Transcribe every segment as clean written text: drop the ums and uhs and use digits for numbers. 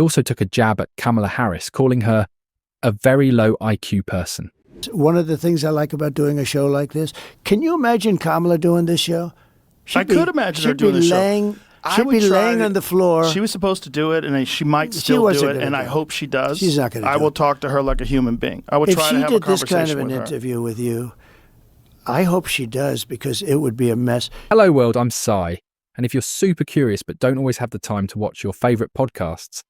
He also took a jab at Kamala Harris, calling her a very low IQ person. One of the things I like about doing a show like this, can you imagine Kamala doing this show? I could imagine her doing this show. She'd be laying on the floor. She was supposed to do it, and she might still do it, and I hope she does. She's not going to do it. I will talk to her like a human being. I would try to have a conversation with her. If she did this kind of an interview with you, I hope she does, because it would be a mess. Hello world, I'm 𝗪. And if you're super curious but don't always have the time to watch your favourite podcasts,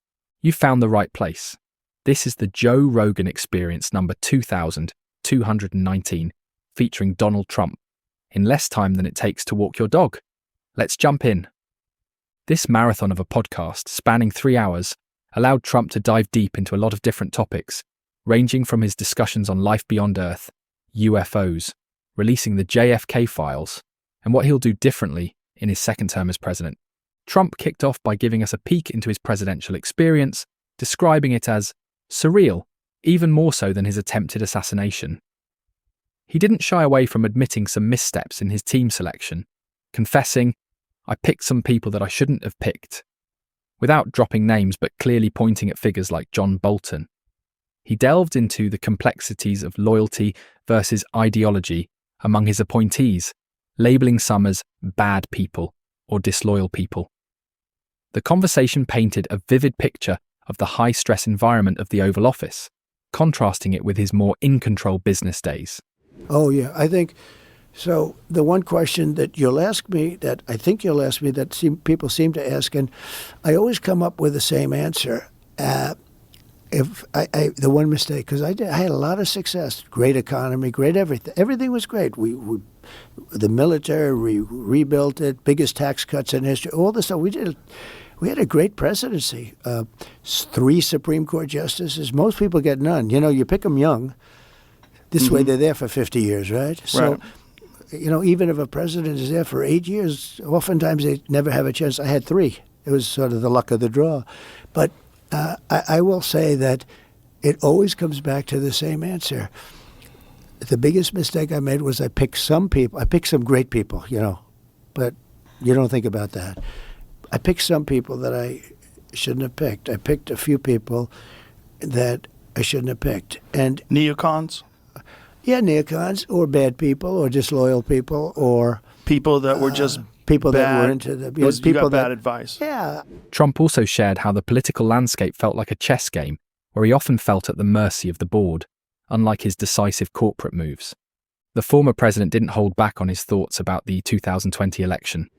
you've found the right place. This is the Joe Rogan Experience number 2219, featuring Donald Trump, in less time than it takes to walk your dog. Let's jump in. This marathon of a podcast, spanning 3 hours, allowed Trump to dive deep into a lot of different topics, ranging from his discussions on life beyond Earth, UFOs, releasing the JFK Files, and what he'll do differently in his second term as president. Trump kicked off by giving us a peek into his presidential experience, describing it as surreal, even more so than his attempted assassination. He didn't shy away from admitting some missteps in his team selection, confessing, "I picked some people that I shouldn't have picked," without dropping names but clearly pointing at figures like John Bolton. He delved into the complexities of loyalty versus ideology among his appointees, labeling some as bad people or disloyal people. The conversation painted a vivid picture of the high-stress environment of the Oval Office, contrasting it with his more in-control business days. Oh, yeah, I think so. The one question that you'll ask me, that I think you'll ask me, that people seem to ask, and I always come up with the same answer. The one mistake, because I had a lot of success, great economy, great everything. Everything was great. The military, we rebuilt it, biggest tax cuts in history, all this stuff. We had a great presidency. 3 Supreme Court justices. Most people get none. You know, you pick them young. This way they're there for 50 years, right? So, even if a president is there for 8 years, oftentimes they never have a chance. I had 3. It was sort of the luck of the draw. But I will say that it always comes back to the same answer. The biggest mistake I made was I picked some people. I picked some great people, but you don't think about that. I picked some people that I shouldn't have picked. I picked a few people that I shouldn't have picked. And neocons? Yeah, neocons, or bad people, or disloyal people, or people that were just people bad, that were into the you got bad advice. Yeah. Trump also shared how the political landscape felt like a chess game, where he often felt at the mercy of the board, unlike his decisive corporate moves. The former president didn't hold back on his thoughts about the 2020 election.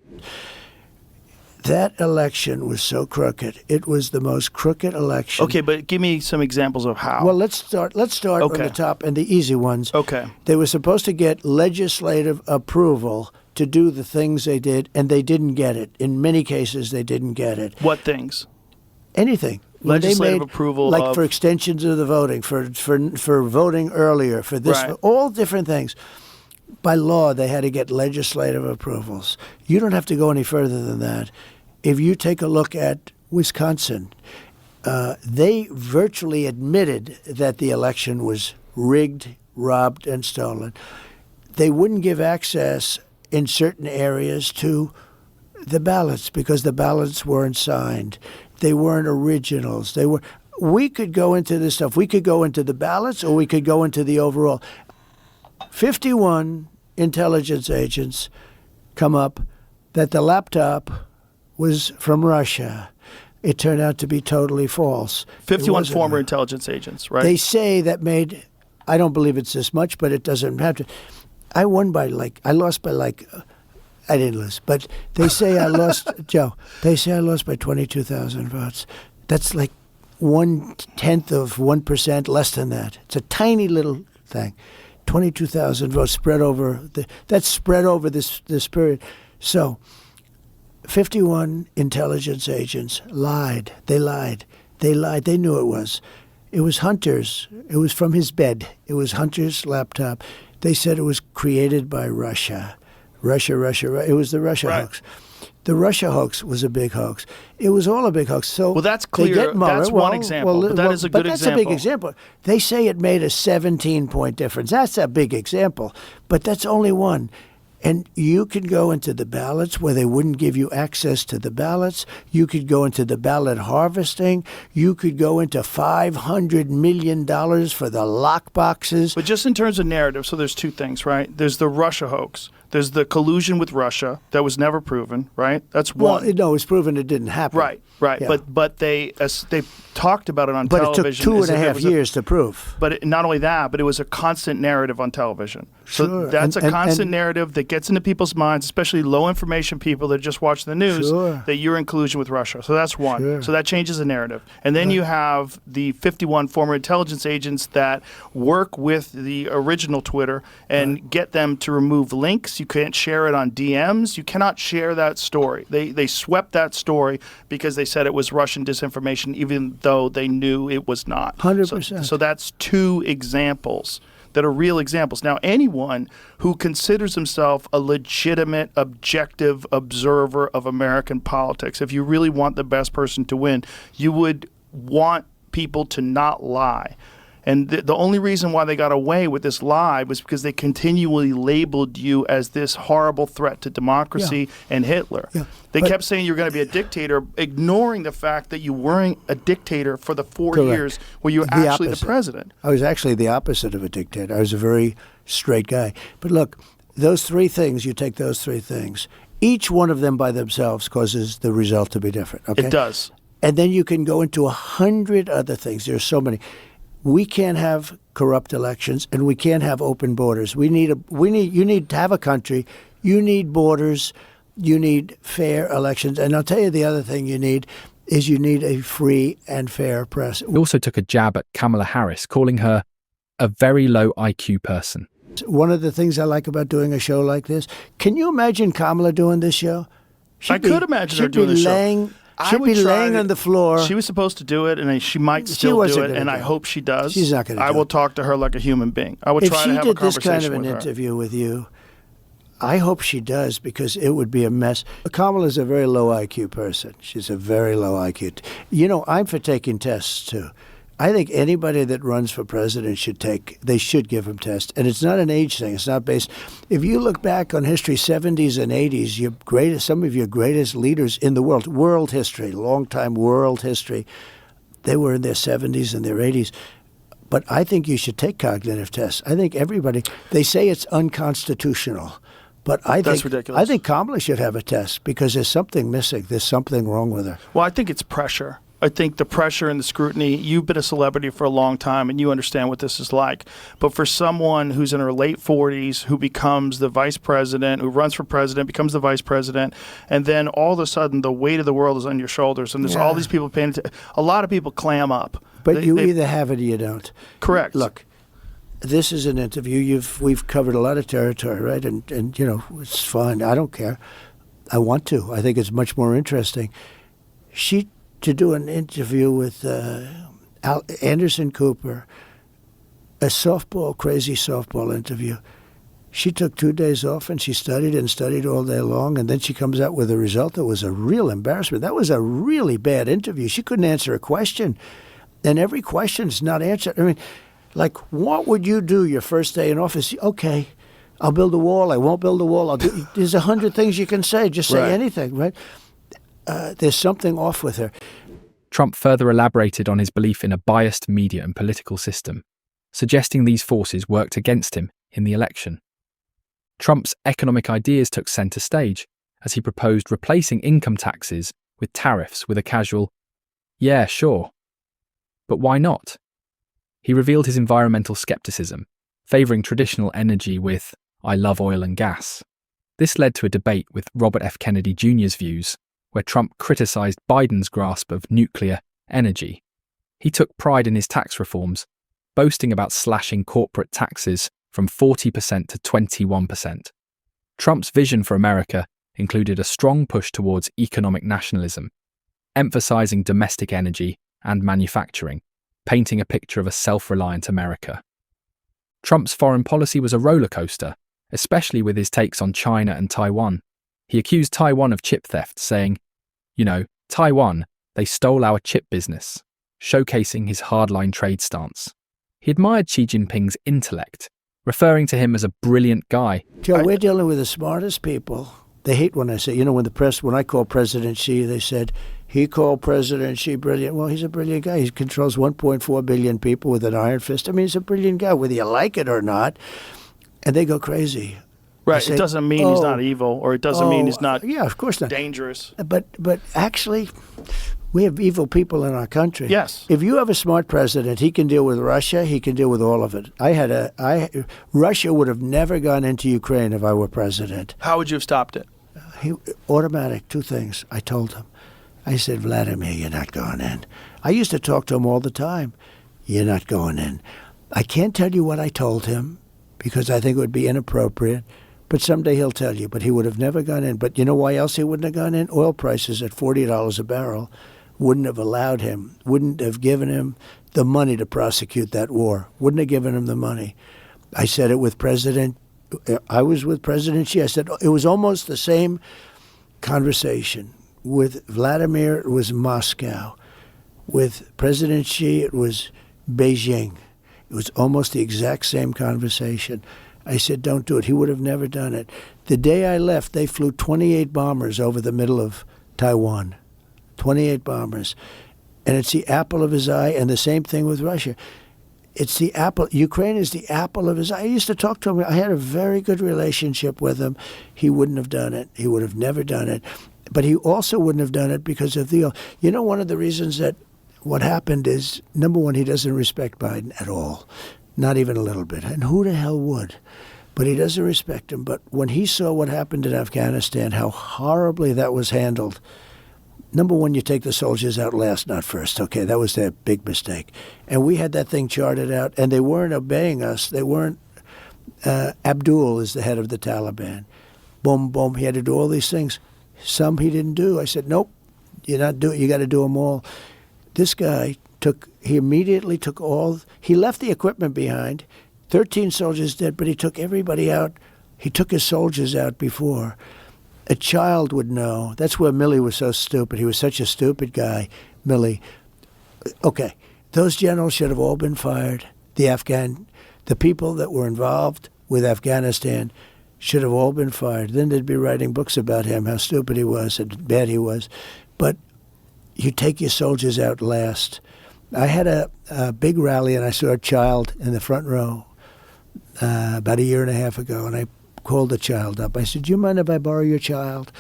That election was so crooked. It was the most crooked election. Okay, but give me some examples of how. Well, let's start on the top and the easy ones. Okay. They were supposed to get legislative approval to do the things they did, and they didn't get it. In many cases, they didn't get it. What things? Anything. Legislative approval like of... for extensions of the voting, for voting earlier, for this, for all different things. By law, they had to get legislative approvals. You don't have to go any further than that. If you take a look at Wisconsin, they virtually admitted that the election was rigged, robbed, and stolen. They wouldn't give access in certain areas to the ballots because the ballots weren't signed. They weren't originals. We could go into this stuff. We could go into the ballots, or we could go into the overall. 51 intelligence agents come up that the laptop was from Russia. It turned out to be totally false. 51 former intelligence agents, right? They say that made, I don't believe it's this much, but it doesn't have to. I lost by I didn't lose, but they say I lost, Joe, they say I lost by 22,000 votes. That's like 0.1%, less than that. It's a tiny little thing. 22,000 votes spread over, that's spread over this period. So 51 intelligence agents lied. They lied. They knew it was. It was Hunter's. It was from his bed. It was Hunter's laptop. They said it was created by Russia. Russia. It was the Russia hoax. The Russia hoax was a big hoax. It was all a big hoax. So well, that's clear. They get Mueller. That's one example. But that is a good example. That's a big example. They say it made a 17-point difference. That's a big example. But that's only one. And you could go into the ballots where they wouldn't give you access to the ballots. You could go into the ballot harvesting. You could go into $500 million for the lockboxes. But just in terms of narrative, so there's two things, right? There's the Russia hoax. There's the collusion with Russia that was never proven, right? That's one. Well, no, it was proven it didn't happen. Right. Yeah. But they talked about it on television. But it took 2.5 years to prove. But not only that, but it was a constant narrative on television. So Sure. that's a constant narrative that gets into people's minds, especially low information people that just watch the news, Sure. that you're in collusion with Russia. So that's one. Sure. So that changes the narrative. And then you have the 51 former intelligence agents that work with the original Twitter and get them to remove links. You can't share it on DMs. You cannot share that story. They swept that story because they said it was Russian disinformation, even though they knew it was not. 100%. So that's two examples that are real examples. Now, anyone who considers himself a legitimate, objective observer of American politics, if you really want the best person to win, you would want people to not lie. And the only reason why they got away with this lie was because they continually labeled you as this horrible threat to democracy and Hitler. Yeah. They kept saying you're going to be a dictator, ignoring the fact that you weren't a dictator for the 4 Correct. years where you were actually the president. I was actually the opposite of a dictator. I was a very straight guy. But look, those three things, you take those three things, each one of them by themselves causes the result to be different. Okay? It does. And then you can go into 100 other things. There's so many. We can't have corrupt elections, and we can't have open borders. You need to have a country. You need borders. You need fair elections. And I'll tell you the other thing you need a free and fair press. He also took a jab at Kamala Harris, calling her a very low IQ person. One of the things I like about doing a show like this, can you imagine Kamala doing this show? I could imagine her doing this show. She'd be laying on the floor. She was supposed to do it, and she might still do it, and I hope she does. She's not going to do it. I will talk to her like a human being. I would try to have a conversation with her. If she did this kind of an interview with you, I hope she does, because it would be a mess. Kamala's a very low IQ person. She's a very low IQ. You know, I'm for taking tests, too. I think anybody that runs for president they should give them tests. And it's not an age thing. It's not based. If you look back on history, 70s and 80s, some of your greatest leaders in the world history, long-time world history, they were in their 70s and their 80s. But I think you should take cognitive tests. I think they say it's unconstitutional. But That's ridiculous. I think Kamala should have a test, because there's something missing. There's something wrong with her. Well, I think it's pressure. I think the pressure and the scrutiny, you've been a celebrity for a long time and you understand what this is like. But for someone who's in her late 40s, who becomes the vice president, who runs for president, becomes the vice president, and then all of a sudden the weight of the world is on your shoulders, and there's all these people paying attention. A lot of people clam up. But you either have it or you don't. Correct. Look, this is an interview. We've covered a lot of territory, right? And you know, it's fun. I don't care. I want to. I think it's much more interesting. To do an interview with Anderson Cooper, a crazy softball interview. She took 2 days off and she studied all day long, and then she comes out with a result that was a real embarrassment. That was a really bad interview. She couldn't answer a question, and every question's not answered. I mean, like, what would you do your first day in office? Okay, I'll build a wall. I won't build a wall. There's 100 things you can say. Just say anything, right? There's something off with her. Trump further elaborated on his belief in a biased media and political system, suggesting these forces worked against him in the election. Trump's economic ideas took center stage as he proposed replacing income taxes with tariffs with a casual, "Yeah, sure." But why not? He revealed his environmental skepticism, favoring traditional energy with "I love oil and gas." This led to a debate with Robert F. Kennedy Jr.'s views, where Trump criticized Biden's grasp of nuclear energy. He took pride in his tax reforms, boasting about slashing corporate taxes from 40% to 21%. Trump's vision for America included a strong push towards economic nationalism, emphasizing domestic energy and manufacturing, painting a picture of a self-reliant America. Trump's foreign policy was a roller coaster, especially with his takes on China and Taiwan. He accused Taiwan of chip theft, saying, "You know, Taiwan, they stole our chip business," showcasing his hardline trade stance. He admired Xi Jinping's intellect, referring to him as a brilliant guy. Joe, we're dealing with the smartest people. They hate when I say, when I call President Xi, they said, he called President Xi brilliant. Well, he's a brilliant guy. He controls 1.4 billion people with an iron fist. I mean, he's a brilliant guy, whether you like it or not. And they go crazy. Right. It doesn't mean he's not evil, or it doesn't mean he's not of course not. dangerous. But actually, we have evil people in our country. Yes. If you have a smart president, he can deal with Russia. He can deal with all of it. Russia would have never gone into Ukraine if I were president. How would you have stopped it? Automatic, two things. I told him. I said, Vladimir, you're not going in. I used to talk to him all the time. You're not going in. I can't tell you what I told him because I think it would be inappropriate. But someday he'll tell you. But he would have never gone in. But you know why else he wouldn't have gone in? Oil prices at $40 a barrel wouldn't have allowed him, wouldn't have given him the money to prosecute that war, wouldn't have given him the money. I said it with I was with President Xi. I said it was almost the same conversation. With Vladimir, it was Moscow. With President Xi, it was Beijing. It was almost the exact same conversation. I said, don't do it. He would have never done it. The day I left, they flew 28 bombers over the middle of Taiwan. 28 bombers. And it's the apple of his eye, and the same thing with Russia. It's the apple. Ukraine is the apple of his eye. I used to talk to him. I had a very good relationship with him. He wouldn't have done it. He would have never done it. But he also wouldn't have done it because of one of the reasons that what happened is, number one, he doesn't respect Biden at all. Not even a little bit. And who the hell would? But he doesn't respect him. But when he saw what happened in Afghanistan, how horribly that was handled, number one, you take the soldiers out last, not first. Okay, that was their big mistake. And we had that thing charted out, and they weren't obeying us. They weren't. Abdul is the head of the Taliban. Boom, boom. He had to do all these things. Some he didn't do. I said, nope, you got to do them all. This guy he immediately took he left the equipment behind, 13 soldiers dead, but he took everybody out. He took his soldiers out before. A child would know. That's where Milley was so stupid. He was such a stupid guy, Milley. Okay, those generals should have all been fired. The people that were involved with Afghanistan should have all been fired. Then they'd be writing books about him, how stupid he was and bad he was. But you take your soldiers out last. I had a big rally, and I saw a child in the front row about a year and a half ago, and I called the child up. I said, do you mind if I borrow your child?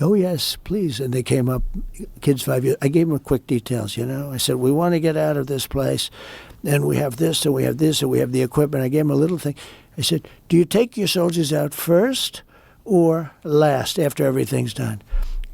Oh, yes, please. And they came up, kids 5 years. I gave them quick details, I said, we want to get out of this place, and we have this, and we have this, and we have the equipment. I gave them a little thing. I said, do you take your soldiers out first or last after everything's done?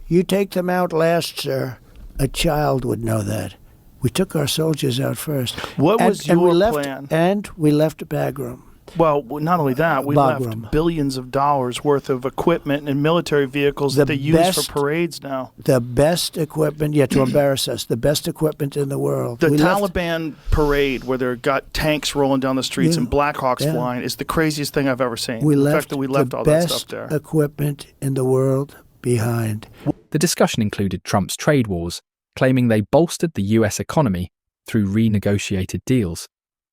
You take them out last, sir. A child would know that. We took our soldiers out first. What was your plan? And we left Bagram. Well, not only that, we left billions of dollars worth of equipment and military vehicles that they use for parades now. The best equipment, to embarrass us, the best equipment in the world. The Taliban parade where they've got tanks rolling down the streets and Blackhawks flying is the craziest thing I've ever seen. The fact that we left all that stuff there. The best equipment in the world behind. The discussion included Trump's trade wars, claiming they bolstered the US economy through renegotiated deals.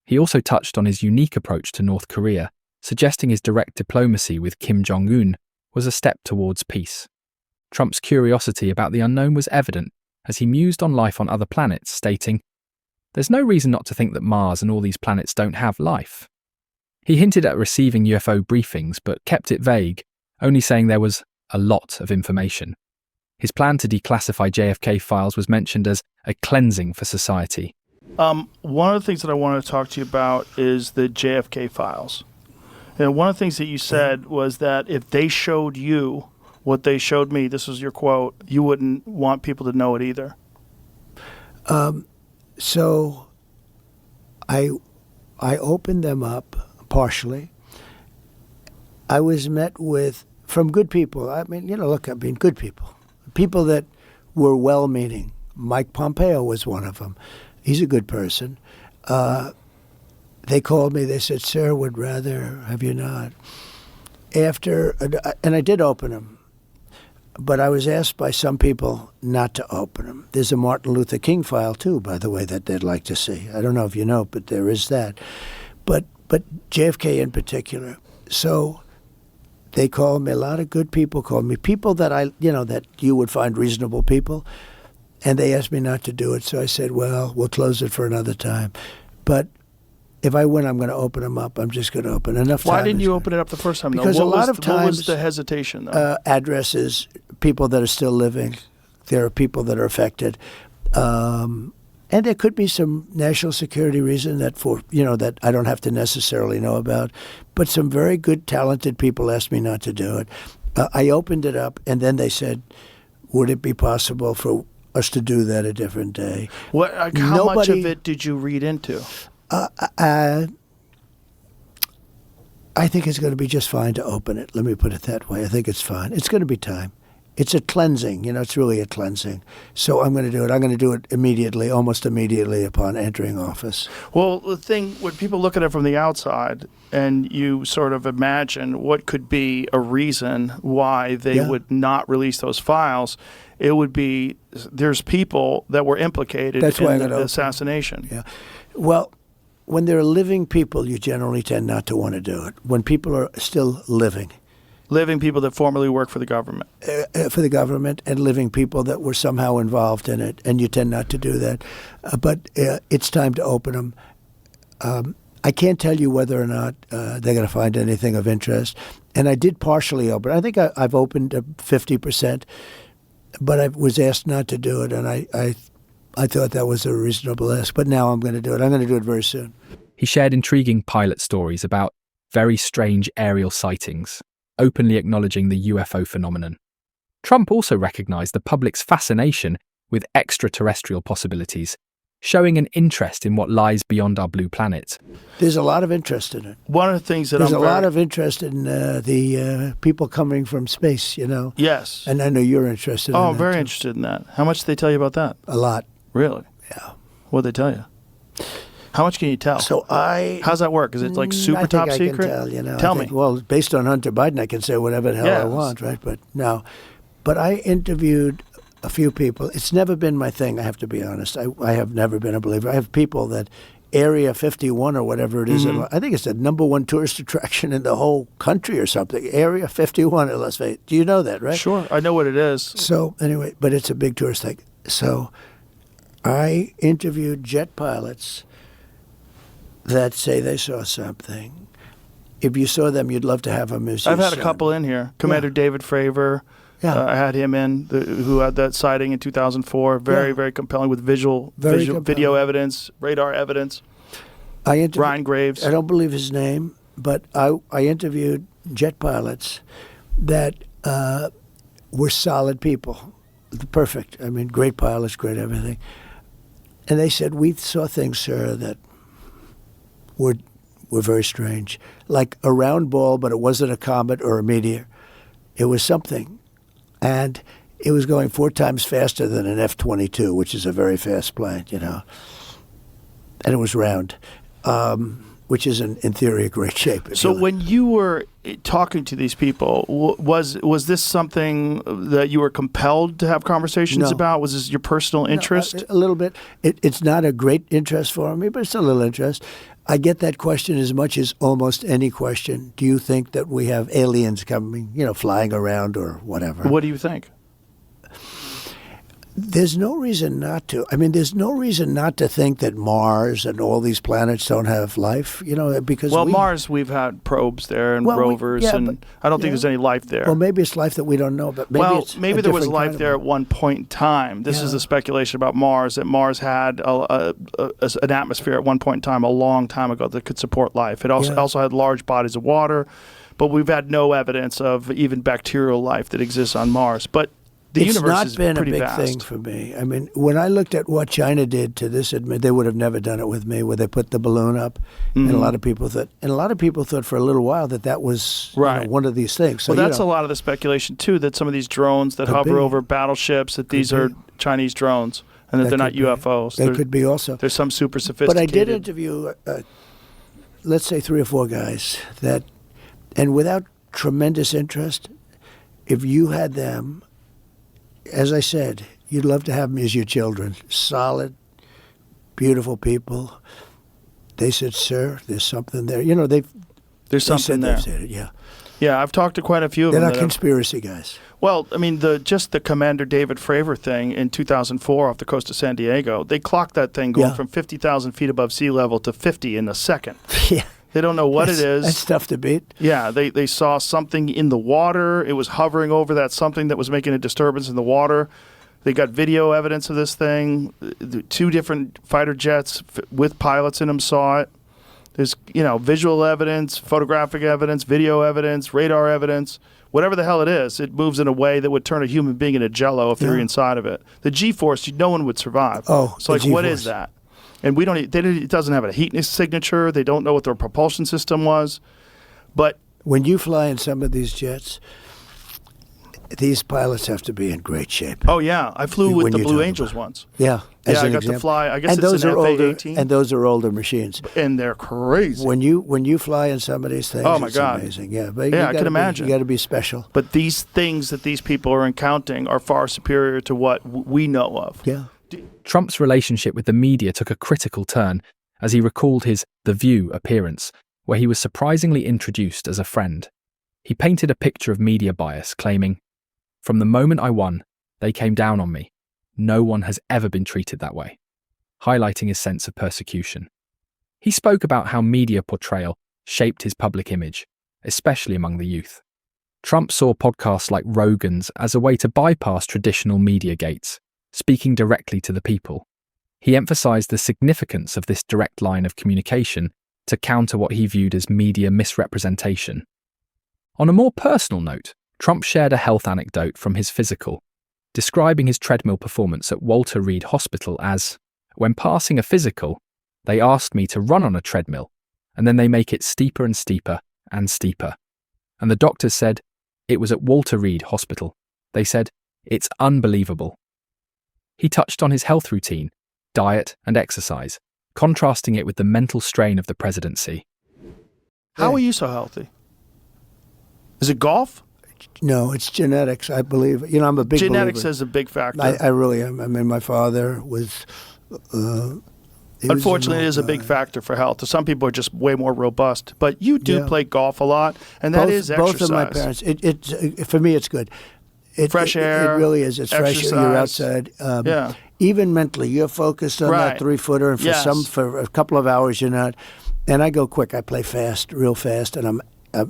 He also touched on his unique approach to North Korea, suggesting his direct diplomacy with Kim Jong-un was a step towards peace. Trump's curiosity about the unknown was evident as he mused on life on other planets, stating, "There's no reason not to think that Mars and all these planets don't have life." He hinted at receiving UFO briefings but kept it vague, only saying there was a lot of information. His plan to declassify JFK files was mentioned as a cleansing for society. One of the things that I want to talk to you about is the JFK files. And one of the things that you said was that if they showed you what they showed me, this was your quote, you wouldn't want people to know it either. So I opened them up partially. I was met from good people. Good people. People that were well-meaning. Mike Pompeo was one of them. He's a good person. They called me. They said, "Sir, would rather have you not." And I did open them, but I was asked by some people not to open them. There's a Martin Luther King file too, by the way, that they'd like to see. I don't know if you know, but there is that. But but JFK in particular. So they called me, a lot of good people called me, people that that you would find reasonable people, and they asked me not to do it. So I said, well, we'll close it for another time. But if I win, I'm going to open them up. I'm just going to open enough time. Why didn't you open it up the first time? Because what a lot of times, what was the hesitation, though? Addresses, people that are still living. There are people that are affected. And there could be some national security reason that that I don't have to necessarily know about. But some very good, talented people asked me not to do it. I opened it up, and then they said, would it be possible for us to do that a different day? How much of it did you read into? I think it's going to be just fine to open it. Let me put it that way. I think it's fine. It's going to be time. It's a cleansing. It's really a cleansing. So I'm going to do it. I'm going to do it immediately, almost immediately upon entering office. Well, the thing, when people look at it from the outside and you sort of imagine what could be a reason why they would not release those files, it would be there's people that were implicated in the assassination. Yeah. Well, when there are living people, you generally tend not to want to do it. When people are still living. Living people that formerly work for the government. For the government, and living people that were somehow involved in it, and you tend not to do that. But it's time to open them. I can't tell you whether or not they're going to find anything of interest. And I did partially open. I think I've opened 50%, but I was asked not to do it, and I thought that was a reasonable ask. But now I'm going to do it. I'm going to do it very soon. He shared intriguing pilot stories about very strange aerial sightings, openly acknowledging the UFO phenomenon. Trump also recognized the public's fascination with extraterrestrial possibilities, showing an interest in what lies beyond our blue planet. There's a lot of interest in it. One of the things that There's a lot of interest in the people coming from space, Yes. And I know you're interested in that. Oh, I'm very interested in that. How much did they tell you about that? A lot. Really? Yeah. What did they tell you? How much can you tell? How's that work? Is it like super top secret? I can tell, Tell me. Well, based on Hunter Biden, I can say whatever the hell I want, right? But I interviewed a few people. It's never been my thing, I have to be honest. I have never been a believer. I have people that Area 51 or whatever it is, I think it's the #1 tourist attraction in the whole country or something. Area 51 in Las Vegas. Do you know that, right? Sure, I know what it is. So anyway, but it's a big tourist thing. So I interviewed jet pilots that say they saw something. If you saw them, you'd love to have them as your I've had son. a couple in here. Commander David 𝗡𝗡. I had him in, who had that sighting in 2004. Very compelling with video evidence, radar evidence. Ryan Graves. I don't believe his name, but I interviewed jet pilots that were solid people. Perfect. I mean, great pilots, great everything. And they said, we saw things, sir, that were very strange. Like a round ball, but it wasn't a comet or a meteor. It was something. And it was going 4 times faster than an F-22, which is a very fast plane, And it was round, which is, in theory, a great shape. So when you were talking to these people, was this something that you were compelled to have conversations about? Was this your personal interest? No, a little bit. It's not a great interest for me, but it's a little interest. I get that question as much as almost any question. Do you think that we have aliens coming, flying around or whatever? What do you think? There's no reason not to. I mean, there's no reason not to think that Mars and all these planets don't have life, because Mars, we've had probes there and rovers, and I don't think there's any life there. Well, maybe it's life that we don't know, but maybe there was life there at one point in time. This is a speculation about Mars, that Mars had an atmosphere at one point in time, a long time ago, that could support life. It also had large bodies of water, but we've had no evidence of even bacterial life that exists on Mars. But it's not been a big thing for me. I mean, when I looked at what China did to this, they would have never done it with me, where they put the balloon up, and a lot of people thought for a little while that was one of these things. So, that's a lot of the speculation too, that some of these drones that hover over battleships, that these are Chinese drones, and that they're not UFOs. They could be also. There's some super sophisticated. But I did interview, let's say 3 or 4 guys and without tremendous interest, if you had them. As I said, you'd love to have them as your children. Solid, beautiful people. they said, sir, there's something there. There's something there. They've said it, yeah. Yeah, I've talked to quite a few of They're them. not conspiracy guys. Well, I mean, the Commander David Fravor thing in 2004 off the coast of San Diego, they clocked that thing going from 50,000 feet above sea level to 50 in a second. Yeah. They don't know what it is. That's tough to beat. Yeah, they saw something in the water. It was hovering over that something that was making a disturbance in the water. They got video evidence of this thing. 2 different fighter jets with pilots in them saw it. There's, visual evidence, photographic evidence, video evidence, radar evidence. Whatever the hell it is, it moves in a way that would turn a human being into jello if they're inside of it. The G-force, no one would survive. Oh, so like, what is that? And it doesn't have a heat signature. They don't know what their propulsion system was. But when you fly in some of these jets, these pilots have to be in great shape. Oh, yeah. I flew with the Blue Angels once. Yeah. Yeah, I got to fly. I guess it's an FA-18. And those are older machines. And they're crazy. When you fly in some of these things, oh my God, amazing. Yeah, but I can imagine. You got to be special. But these things that these people are encountering are far superior to what we know of. Yeah. Trump's relationship with the media took a critical turn as he recalled his The View appearance, where he was surprisingly introduced as a friend. He painted a picture of media bias, claiming, "From the moment I won, they came down on me. No one has ever been treated that way," highlighting his sense of persecution. He spoke about how media portrayal shaped his public image, especially among the youth. Trump saw podcasts like Rogan's as a way to bypass traditional media gates, speaking directly to the people. He emphasized the significance of this direct line of communication to counter what he viewed as media misrepresentation. On a more personal note, Trump shared a health anecdote from his physical, describing his treadmill performance at Walter Reed Hospital as, "When passing a physical, they asked me to run on a treadmill, and then they make it steeper and steeper and steeper. And the doctors said, it was at Walter Reed Hospital. They said, it's unbelievable." He touched on his health routine, diet and exercise, contrasting it with the mental strain of the presidency. How are you so healthy? Is it golf? No, it's genetics, I believe. I'm a big Genetics believer. is a big factor. I really am. I mean, my father was... Unfortunately, it is a big factor for health. Some people are just way more robust. But you do play golf a lot, and that is exercise. Both of my parents. For me, it's good. Fresh air. It really is. It's exercise. fresh air. You're outside. Even mentally, you're focused on that 3-footer, and for a couple of hours, you're not. And I go quick. I play fast, real fast, and I'm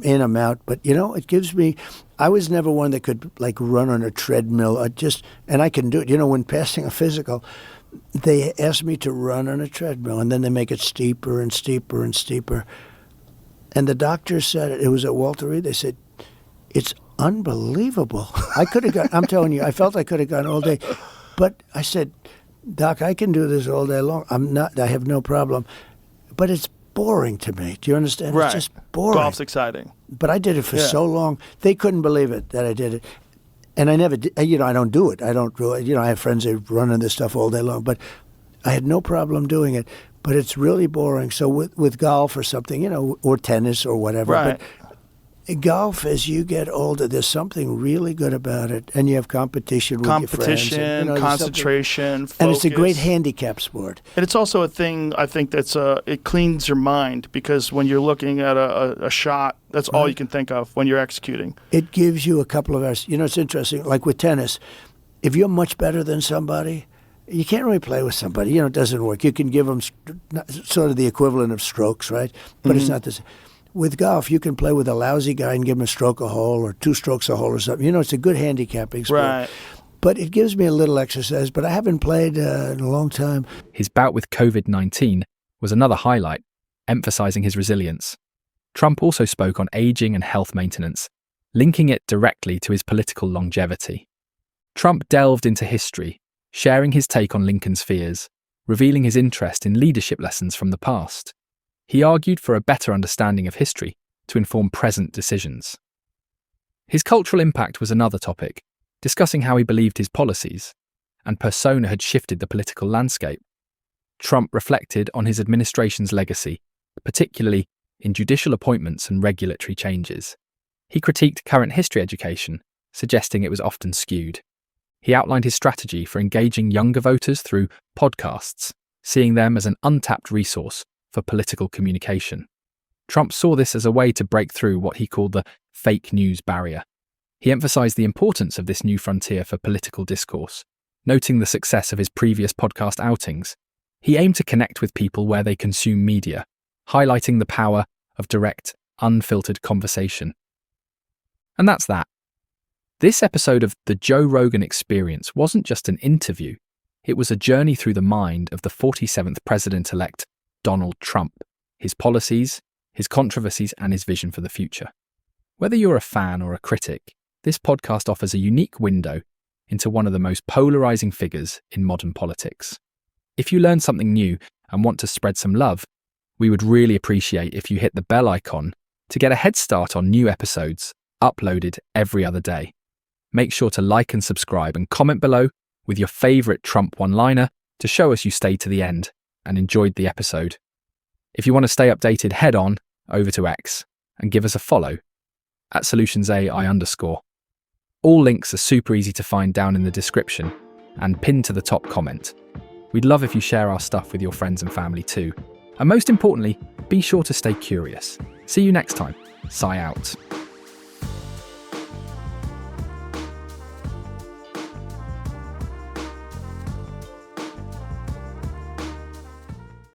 in, I'm out. But, it gives me... I was never one that could, run on a treadmill. And I can do it. When passing a physical, they asked me to run on a treadmill, and then they make it steeper and steeper and steeper. And the doctor said it was at Walter Reed. They said, it's unbelievable. I could have gone, I'm telling you, I felt I could have gone all day. But I said, Doc, I can do this all day long. I have no problem. But it's boring to me. Do you understand? Right. It's just boring. Golf's exciting. But I did it for so long. They couldn't believe it that I did it. And I never did. I don't do it. I don't really, I have friends that run on this stuff all day long. But I had no problem doing it. But it's really boring. So with golf or something, or tennis or whatever. Right. But golf, as you get older, there's something really good about it. And you have competition with your friends. And, concentration, focus. And it's a great handicap sport. And it's also a thing, I think, it cleans your mind, because when you're looking at a shot, that's all you can think of when you're executing. It gives you a couple of hours. It's interesting. Like with tennis, if you're much better than somebody, you can't really play with somebody. It doesn't work. You can give them sort of the equivalent of strokes, right? But it's not the same. With golf, you can play with a lousy guy and give him a stroke a hole or 2 strokes a hole or something. It's a good handicapping sport. Right. But it gives me a little exercise, but I haven't played in a long time. His bout with COVID-19 was another highlight, emphasizing his resilience. Trump also spoke on aging and health maintenance, linking it directly to his political longevity. Trump delved into history, sharing his take on Lincoln's fears, revealing his interest in leadership lessons from the past. He argued for a better understanding of history to inform present decisions. His cultural impact was another topic, discussing how he believed his policies and persona had shifted the political landscape. Trump reflected on his administration's legacy, particularly in judicial appointments and regulatory changes. He critiqued current history education, suggesting it was often skewed. He outlined his strategy for engaging younger voters through podcasts, seeing them as an untapped resource for political communication. Trump saw this as a way to break through what he called the fake news barrier. He emphasized the importance of this new frontier for political discourse. Noting the success of his previous podcast outings, he aimed to connect with people where they consume media, highlighting the power of direct, unfiltered conversation. And that's that. This episode of The Joe Rogan Experience wasn't just an interview. It was a journey through the mind of the 47th president-elect Donald Trump, his policies, his controversies, and his vision for the future. Whether you're a fan or a critic, this podcast offers a unique window into one of the most polarizing figures in modern politics. If you learned something new and want to spread some love, we would really appreciate if you hit the bell icon to get a head start on new episodes uploaded every other day. Make sure to like and subscribe and comment below with your favorite Trump one-liner to show us you stayed to the end and enjoyed the episode. If you want to stay updated, head on over to X and give us a follow at @SolutionsAI_. All links are super easy to find down in the description and pinned to the top comment. We'd love if you share our stuff with your friends and family too. And most importantly, be sure to stay curious. See you next time. Sci out.